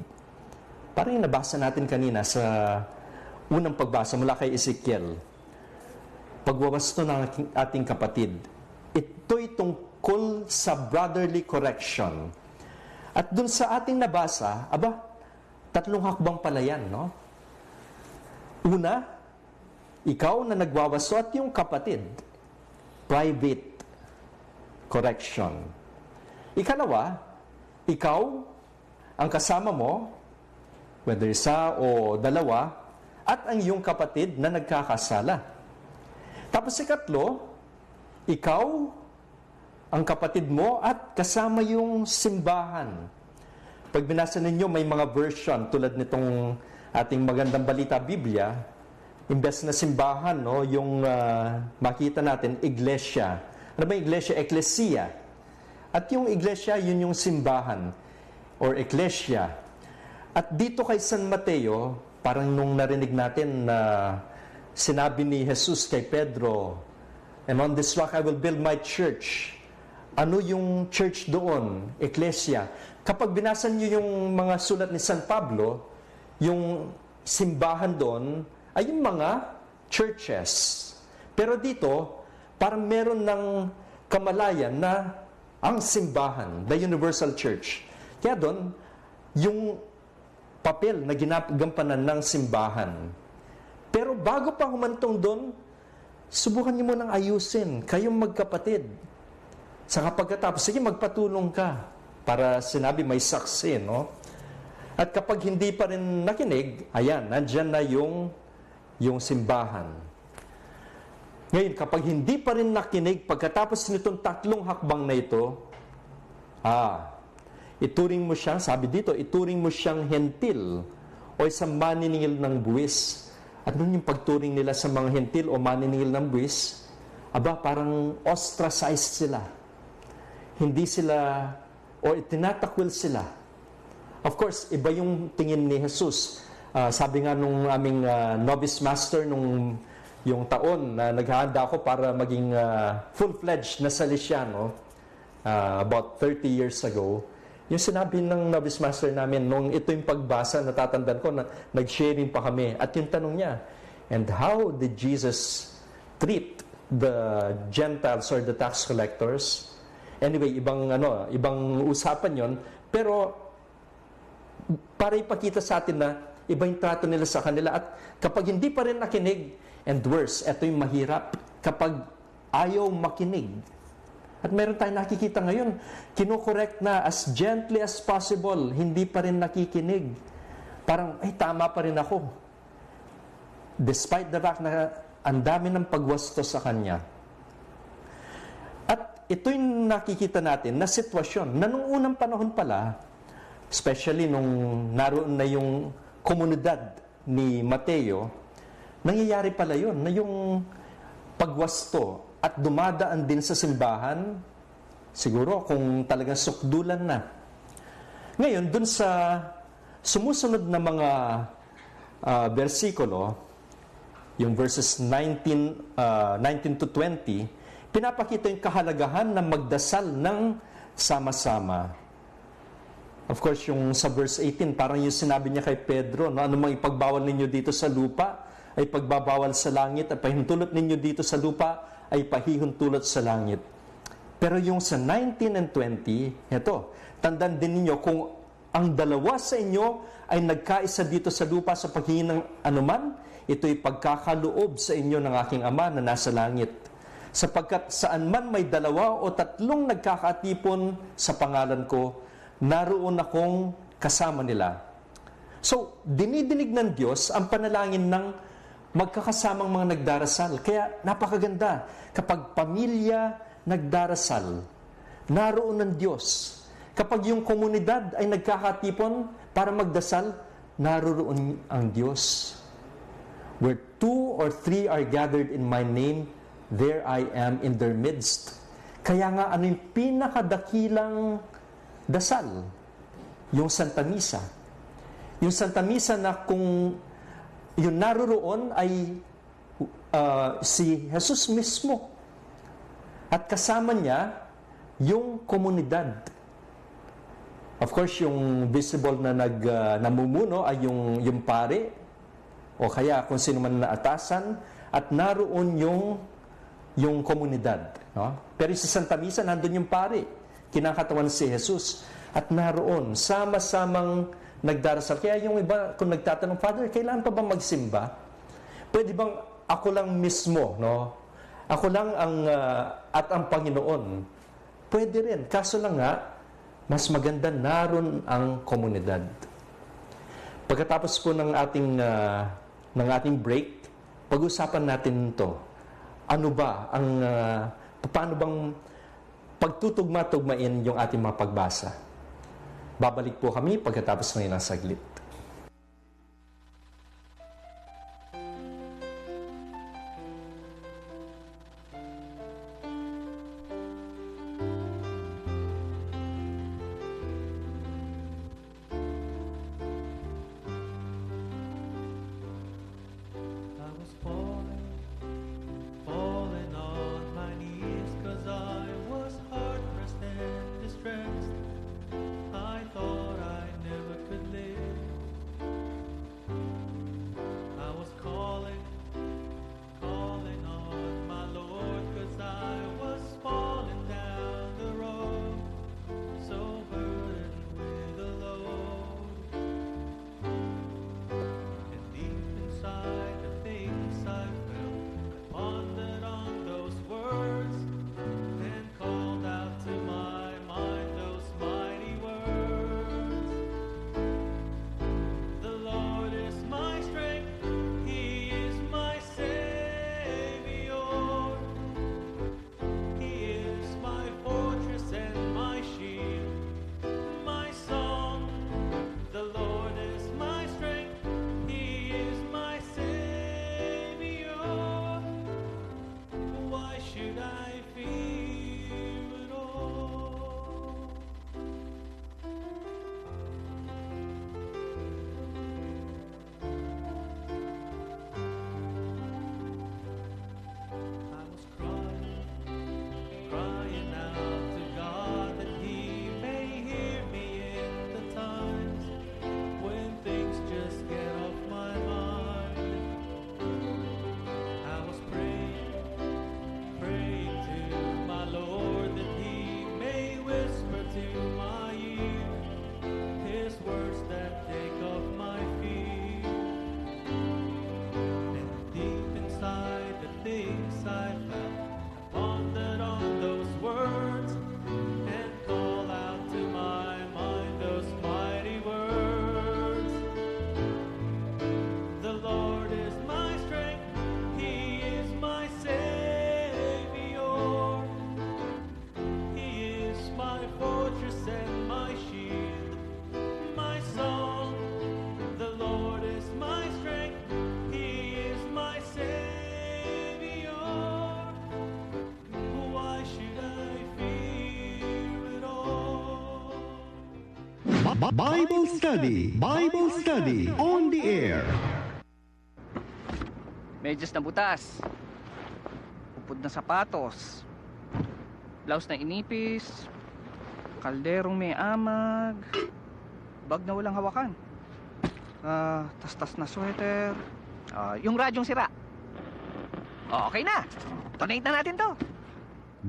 Parang yung nabasa natin kanina sa unang pagbasa mula kay Ezekiel. Pagwawasto ng ating kapatid. Ito'y tungkol sa brotherly correction. At dun sa ating nabasa, tatlong hakbang pala yan, Una, ikaw na nagwawasto at yung kapatid. Private correction. Ikalawa, ikaw, ang kasama mo, whether isa o dalawa, at ang iyong kapatid na nagkakasala. Tapos ikatlo, ikaw, ang kapatid mo, at kasama yung simbahan. Pag binasa ninyo, may mga version tulad nitong ating magandang balita Biblia, imbes na simbahan, yung makita natin, iglesia. Ano ba yung iglesia? Ecclesia. At yung iglesia, yun yung simbahan or ecclesia. At dito kay San Mateo, parang nung narinig natin na sinabi ni Jesus kay Pedro, and on this rock I will build my church. Ano yung church doon? Ecclesia. Kapag binasa niyo yung mga sulat ni San Pablo, yung simbahan doon ay yung mga churches. Pero dito, parang meron ng kamalayan na ang simbahan, the universal church. Kaya doon, yung papel na ginagampanan ng simbahan. Pero bago pa humantong doon, subukan niyo munang ayusin, kayong magkapatid. Saka pagkatapos, sige, magpatulong ka para sinabi may saksi, At kapag hindi pa rin nakinig, ayan, nandyan na yung simbahan. Ngayon, kapag hindi pa rin nakinig, pagkatapos nitong tatlong hakbang na ito, ituring mo siyang, sabi dito, ituring mo siyang hentil o isang maniningil ng buwis. At nun yung pagturing nila sa mga hentil o maniningil ng buwis, parang ostracized sila. Hindi sila, o tinatakwil sila. Of course, iba yung tingin ni Jesus. Sabi nga nung aming novice master nung yung taon na naghahanda ako para maging full-fledged na Salesiano about 30 years ago, yung sinabi ng novice master namin nung ito yung pagbasa, natatandaan ko na nag-sharing pa kami. At yung tanong niya, and how did Jesus treat the Gentiles or the tax collectors? Anyway, ibang usapan yon. Pero para ipakita sa atin na iba yung trato nila sa kanila. At kapag hindi pa rin nakinig, and worse, ito yung mahirap, kapag ayaw makinig. At meron tayong nakikita ngayon, kinokorek na as gently as possible, hindi pa rin nakikinig. Parang, tama pa rin ako. Despite the fact na ang dami ng pagwasto sa kanya. At ito yung nakikita natin na sitwasyon na nung unang panahon pala, especially nung naroon na yung komunidad ni Mateo, nangyayari pala yun, na yung pagwasto at dumadaan din sa simbahan, siguro kung talagang sukdulan na. Ngayon, dun sa sumusunod na mga versikulo, yung verses 19 to 20, pinapakita yung kahalagahan ng magdasal ng sama-sama. Of course, yung sa verse 18, parang yung sinabi niya kay Pedro, no, ano mang ipagbawal ninyo dito sa lupa, ay pagbabawal sa langit, at pahihuntulot ninyo dito sa lupa, ay pahihuntulot sa langit. Pero yung sa 19 and 20, ito, tandaan din ninyo, kung ang dalawa sa inyo ay nagkaisa dito sa lupa sa paghingi ng anuman, ito'y pagkakaloob sa inyo ng aking Ama na nasa langit. Sapagkat saan man may 2 o 3 nagkakatipon sa pangalan ko, naroon akong kasama nila. So, dinidinig ng Diyos ang panalangin ng magkakasamang mga nagdarasal. Kaya napakaganda kapag pamilya nagdarasal, naroon ng Diyos. Kapag yung komunidad ay nagkakatipon para magdasal, naroon ang Diyos. Where 2 or 3 are gathered in my name, there I am in their midst. Kaya nga, ano yung pinakadakilang dasal? Yung Santa Misa. Yung Santa Misa na kung yung naroroon ay si Jesus mismo. At kasama niya yung komunidad. Of course, yung visible na namumuno ay yung pare, o kaya kung sino man na atasan, at naroon yung komunidad. No? Pero sa Santa Misa, nandun yung pare, kinakatawan si Jesus, at naroon, sama-samang nagdarasal. Kaya yung iba, kung nagtatanong, Father, kailan pa ba magsimba? Pwede bang ako lang mismo, no? Ako lang at ang Panginoon? Pwede rin. Kaso lang nga, mas maganda naroon ang komunidad. Pagkatapos po ng ating break, pag-usapan natin ito. Ano ba paano bang pagtutugma-tugmain yung ating mga pagbasa? Babalik po kami pagkatapos ng ilang saglit. I was falling on my knees, 'cause I was hard-pressed and distressed. I thought I never could live Bible Study on the air. Medyas na butas, upod na sapatos, blouse na inipis, kalderong may amag, bag na walang hawakan, tas-tas na sweater, yung radyong sira. Okay na, donate na natin to.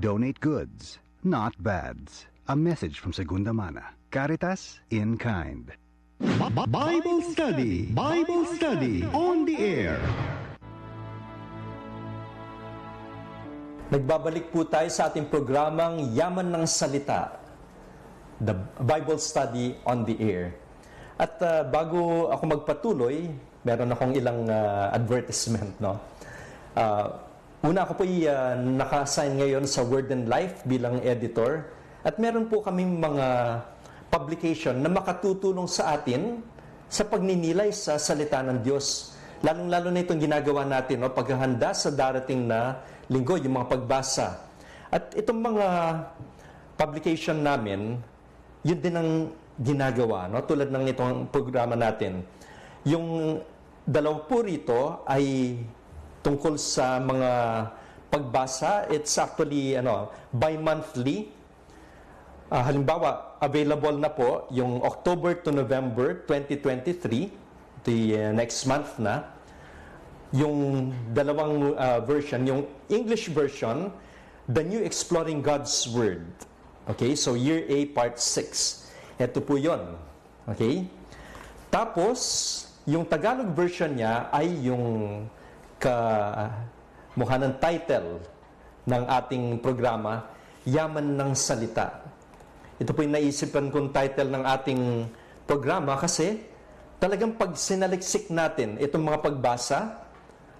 Donate goods, not bads. A message from Segunda Mana. Caritas in kind. Bible Study on the air. Nagbabalik po tayo sa ating programang Yaman ng Salita, the Bible Study on the Air. At bago ako magpatuloy, meron akong ilang advertisement, no? Una, ako po naka-assign ngayon sa Word and Life bilang editor. At meron po kaming mga publication na makatutulong sa atin sa pagninilay sa salita ng Diyos. Lalong-lalo na itong ginagawa natin, no? Paghahanda sa darating na linggo, yung mga pagbasa. At itong mga publication namin, yun din ang ginagawa, no? Tulad ng itong programa natin. Yung dalawa po rito ay tungkol sa mga pagbasa. It's actually bi-monthly. Halimbawa, available na po yung October to November 2023, the next month na. Yung dalawang version, yung English version, The New Exploring God's Word. Okay, so Year A, Part 6. Ito po yun. Okay? Tapos, yung Tagalog version niya ay yung mukha ng title ng ating programa, Yaman ng Salita. Ito po yung naisipan kong title ng ating programa kasi talagang pag sinaliksik natin itong mga pagbasa,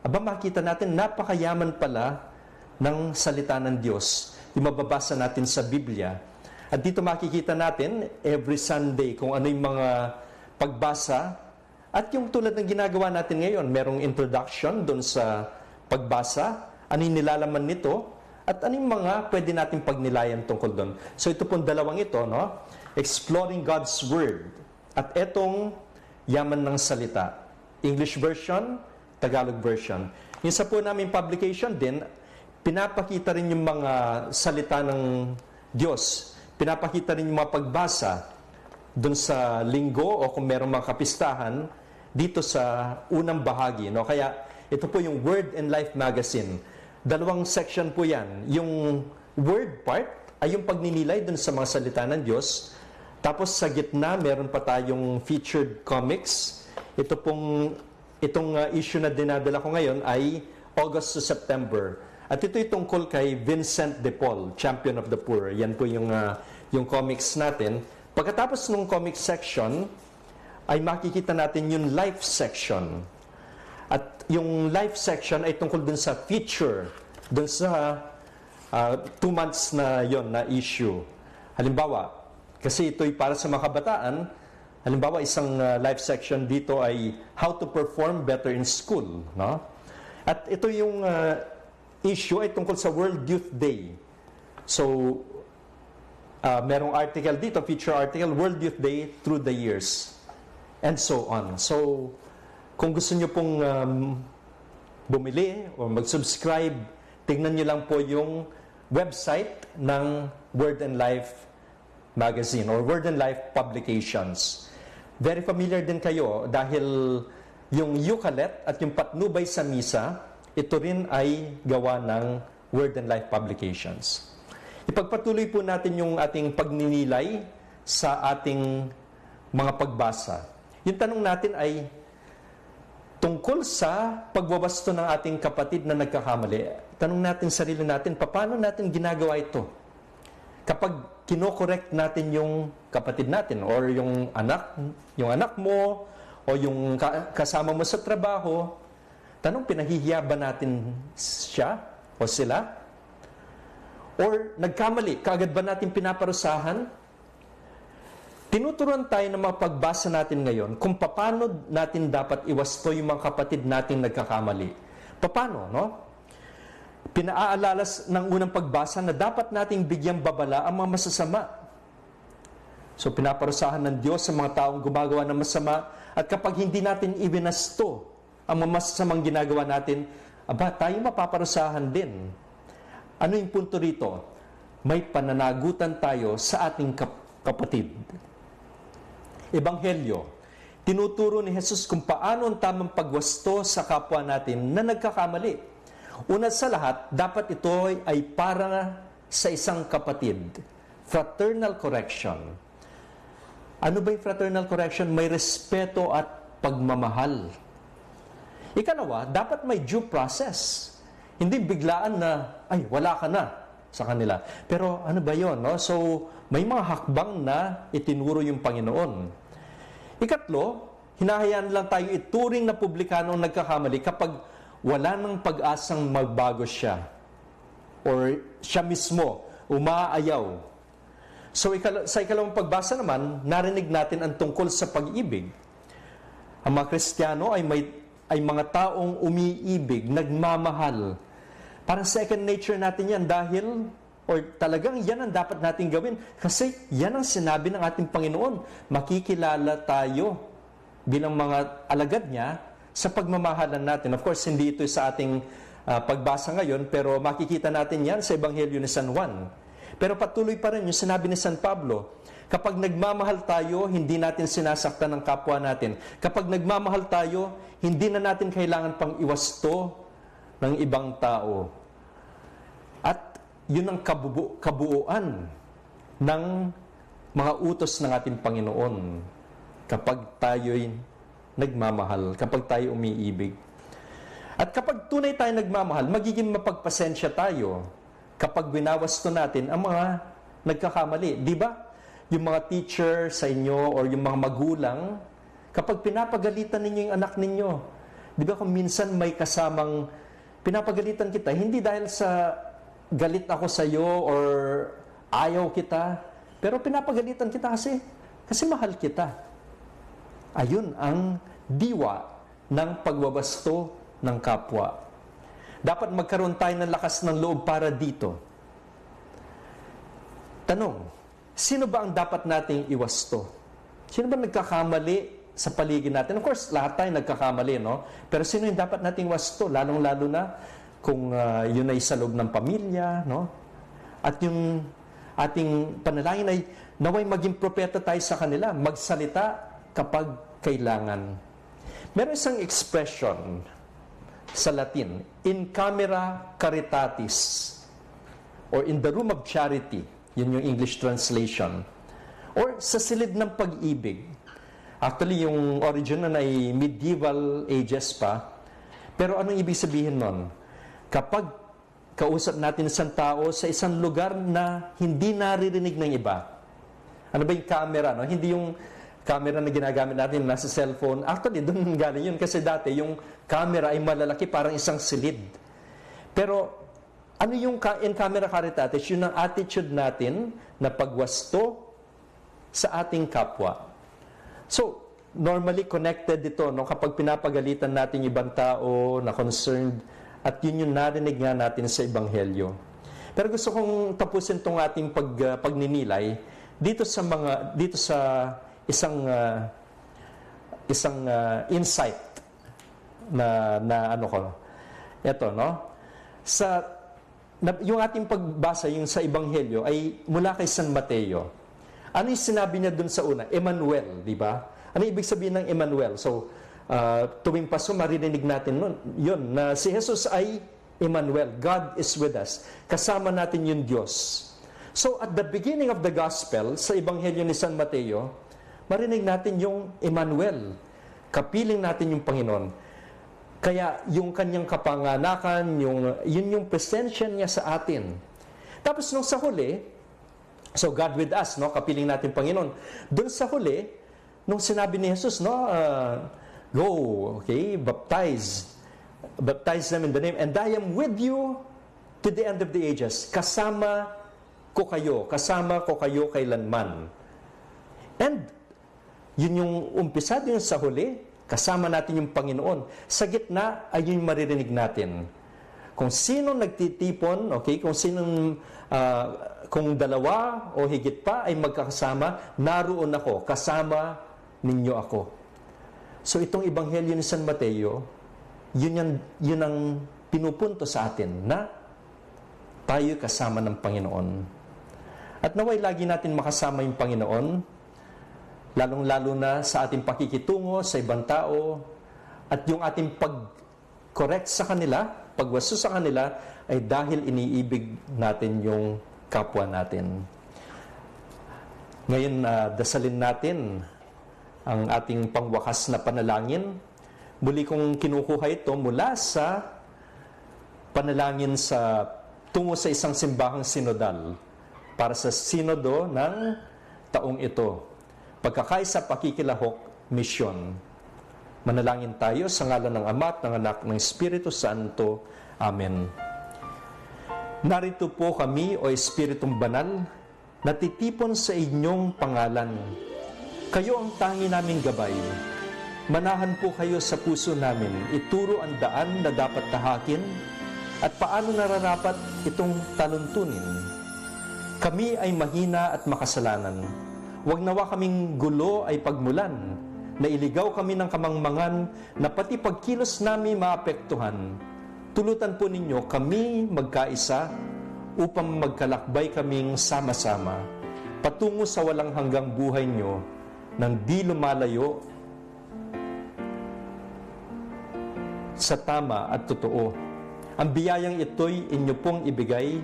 makita natin napakayaman pala ng salita ng Diyos, yung mababasa natin sa Biblia. At dito makikita natin every Sunday kung ano yung mga pagbasa at yung tulad ng ginagawa natin ngayon, merong introduction doon sa pagbasa, ano yung nilalaman nito, at anong mga pwede natin pagnilayan tungkol doon. So ito pong dalawang ito, no? Exploring God's Word. At etong Yaman ng Salita. English version, Tagalog version. Yung sa po namin publication din, pinapakita rin yung mga salita ng Diyos. Pinapakita rin yung mga pagbasa doon sa linggo o kung merong mga kapistahan dito sa unang bahagi, no? Kaya ito po yung Word and Life Magazine. Dalawang section po yan. Yung word part ay yung pagninilay dun sa mga salita ng Diyos. Tapos sa gitna, meron pa tayong featured comics. Itong issue na dinadala ko ngayon ay August to September. At ito'y tungkol kay Vincent de Paul, Champion of the Poor. Yan po yung comics natin. Pagkatapos ng comics section, ay makikita natin yung life section. At yung life section ay tungkol dun sa feature, dun sa 2 months na yon na issue. Halimbawa, kasi ito'y para sa mga kabataan, halimbawa isang life section dito ay how to perform better in school. No? At ito yung issue ay tungkol sa World Youth Day. So, merong article dito, feature article, World Youth Day through the years. And so on. So, kung gusto nyo pong bumili o mag-subscribe, tingnan nyo lang po yung website ng Word and Life Magazine or Word and Life Publications. Very familiar din kayo dahil yung Yucalet at yung Patnubay sa Misa, ito rin ay gawa ng Word and Life Publications. Ipagpatuloy po natin yung ating pagninilay sa ating mga pagbasa. Yung tanong natin ay tungkol sa pagwawasto ng ating kapatid na nagkakamali. Tanong natin sarili natin, paano natin ginagawa ito? Kapag kino-correct natin yung kapatid natin or yung anak mo o yung kasama mo sa trabaho, tanong, pinahihiya ba natin siya o sila? Or nagkamali, kaagad ba natin pinaparusahan? Tinuturuan tayo ng mga pagbasa natin ngayon kung paano natin dapat iwasto yung mga kapatid nating nagkakamali. Paano, no? Pinaaalala ng unang pagbasa na dapat nating bigyang babala ang mga masasama. So pinaparusahan ng Diyos sa mga taong gumagawa ng masama, at kapag hindi natin ibinasto ang masamang ginagawa natin, tayo mapaparusahan din. Ano yung punto rito? May pananagutan tayo sa ating kapatid. Ebanghelyo, tinuturo ni Jesus kung paano ang tamang pagwasto sa kapwa natin na nagkakamali. Una sa lahat, dapat ito ay para sa isang kapatid. Fraternal correction. Ano ba yung fraternal correction? May respeto at pagmamahal. Ikalawa, dapat may due process. Hindi biglaan na, wala ka na sa kanila. Pero ano ba yun? No? So, may mga hakbang na itinuro yung Panginoon. Ikatlo, hinahayaan lang tayo ituring na publikano ang nagkakamali kapag wala nang pag-asang magbago siya. Or siya mismo, umaayaw. So, sa ikalawang pagbasa naman, narinig natin ang tungkol sa pag-ibig. Ang mga Kristiyano ay mga taong umiibig, nagmamahal. Parang second nature natin yan dahil, or talagang yan ang dapat natin gawin. Kasi yan ang sinabi ng ating Panginoon. Makikilala tayo bilang mga alagad niya sa pagmamahalan natin. Of course, hindi ito sa ating pagbasa ngayon, pero makikita natin yan sa Ebanghelyo ni San Juan. Pero patuloy pa rin yung sinabi ni San Pablo, kapag nagmamahal tayo, hindi natin sinasaktan ng kapwa natin. Kapag nagmamahal tayo, hindi na natin kailangan pang iwasto ng ibang tao. At yun ang kabuuan ng mga utos ng ating Panginoon. Kapag tayo'y nagmamahal, kapag tayo umiibig. At kapag tunay tayo nagmamahal, magiging mapagpasensya tayo kapag binawasto natin ang mga nagkakamali. Di ba? Yung mga teacher sa inyo or yung mga magulang, kapag pinapagalitan ninyo yung anak ninyo, di ba kung minsan may kasamang pinapagalitan kita, hindi dahil sa galit ako sa iyo or ayaw kita, pero pinapagalitan kita kasi mahal kita. Ayun ang diwa ng pagwawasto ng kapwa. Dapat magkaroon tayo ng lakas ng loob para dito. Tanong, sino ba ang dapat nating iwasto? Sino ba nagkakamali sa paligid natin? Of course, lahat tayo nagkakamali, no? Pero sino yung dapat nating iwasto? Lalong-lalo na kung yun ay sa loob ng pamilya, no? At yung ating panalangin ay naway maging propeta tayo sa kanila, magsalita kapag kailangan. Meron isang expression sa Latin, in camera caritatis, or in the room of charity, yun yung English translation, or sa silid ng pag-ibig. Actually, yung origin nun ay medieval ages pa, pero anong ibig sabihin nun? Kapag kausap natin isang tao sa isang lugar na hindi naririnig ng iba, ano ba yung camera? No? Hindi yung camera na ginagamit natin nasa cellphone. Actually, doon galing yun kasi dati yung camera ay malalaki, parang isang silid. Pero ano yung in camera caritatis? Yun ang attitude natin na pagwasto sa ating kapwa. So, normally connected ito, no? Kapag pinapagalitan natin yung ibang tao na concerned, at yun yung narinig nga natin sa Ebanghelyo. Pero gusto kong tapusin itong ating pagninilay dito sa isang insight na ano ko. Ito, no? Yung ating pagbasa yung sa Ebanghelyo ay mula kay San Mateo. Ano yung sinabi niya dun sa una? Emmanuel, di ba? Ano ibig sabihin ng Emmanuel? So, tuwing Pasko, maririnig natin yun, na si Jesus ay Emmanuel. God is with us. Kasama natin yung Diyos. So, at the beginning of the Gospel, sa Ebanghelyo ni San Mateo, marinig natin yung Emmanuel. Kapiling natin yung Panginoon. Kaya yung kanyang kapanganakan, yun yung presensya niya sa atin. Tapos nung sa huli, so God with us, no? Kapiling natin Panginoon. Doon sa huli, nung sinabi ni Jesus, no, go, okay, baptize them in the name, and I am with you to the end of the ages. Kasama ko kayo kailanman. And yun yung umpisa din sa huli, kasama natin yung Panginoon. Sa gitna ay yung maririnig natin. Kung sino nagtitipon, okay, kung sino kung dalawa o higit pa ay magkakasama, naroon ako, kasama ninyo ako. So itong Ebanghelyo ni San Mateo, yun ang pinupunto sa atin na tayo kasama ng Panginoon. At naway lagi natin makasama yung Panginoon, lalong-lalo na sa ating pakikitungo sa ibang tao at yung ating pag-correct sa kanila, pagwaso sa kanila, ay dahil iniibig natin yung kapwa natin. Ngayon, dasalin natin ang ating pangwakas na panalangin. Muli kong kinukuha ito mula sa panalangin tungo sa isang simbahang sinodal para sa sinodo ng taong ito. Pagkakaisa, pakikilahok, misyon. Manalangin tayo sa ngalan ng Ama at ng Anak ng Espiritu Santo. Amen. Narito po kami, o Espiritong Banal, natitipon sa inyong pangalan. Kayo ang tangi naming gabay. Manahan po kayo sa puso namin. Ituro ang daan na dapat tahakin at paano nararapat itong taluntunin. Kami ay mahina at makasalanan. Huwag nawa kaming gulo ay pagmulan, na iligaw kami ng kamangmangan na pati pagkilos namin maapektuhan. Tulutan po ninyo kami magkaisa upang magkalakbay kaming sama-sama patungo sa walang hanggang buhay nyo nang di lumalayo sa tama at totoo. Ang biyayang ito'y inyo pong ibigay,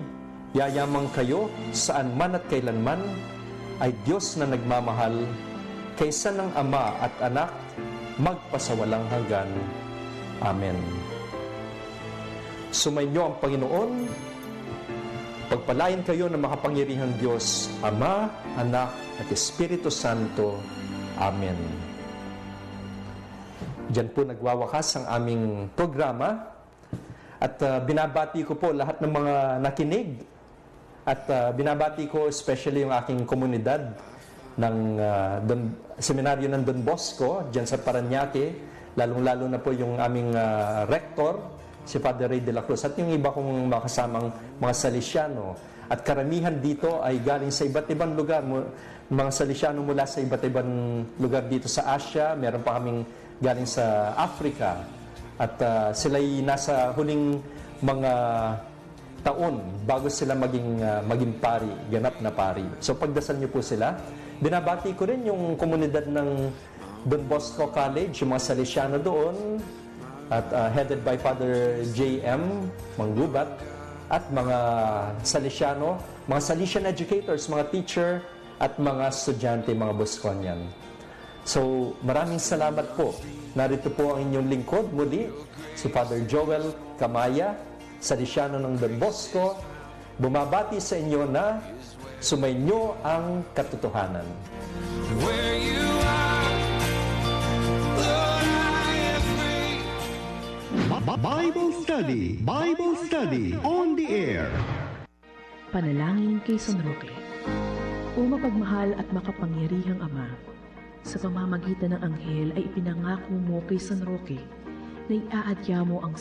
yayamang kayo saan man at kailanman, ay Diyos na nagmamahal, kaysa ng Ama at Anak, magpasawalang hanggan. Amen. Sumainyo ang Panginoon, pagpalain kayo ng makapangyarihang Diyos, Ama, Anak, at Espiritu Santo. Amen. Diyan po nagwawakas ang aming programa at binabati ko po lahat ng mga nakinig at binabati ko especially yung aking komunidad ng seminaryo ng Don Bosco diyan sa Parañaque, lalong-lalo na po yung aming rector, si Father Ray de la Cruz, at yung iba kong makasamang mga Salesiano. At karamihan dito ay galing sa iba't ibang lugar, mga Salesiano mula sa iba't ibang lugar dito sa Asia, meron pa kaming galing sa Africa, at sila'y nasa huling mga taon bago sila maging pari, ganap na pari. So pagdasal niyo po sila. Binabati ko rin yung komunidad ng Don Bosco College, yung mga Salesiano doon, at headed by Father J.M. Manggubat, at mga Salesiano, mga Salesian educators, mga teacher, at mga estudyante, mga Bosconian. So, maraming salamat po. Narito po ang inyong lingkod muli, si Father Joel Kamaya, Salesiano ng Don Bosco, bumabati sa inyo na sumainyo ang katotohanan. Where you are, Lord, I am free. Bible Study on the air. Panalangin kay San Roque. O mapagmahal at makapangyarihang Ama, sa pamamagitan ng anghel ay ipinangako mo kay San Roque na iaadya mo ang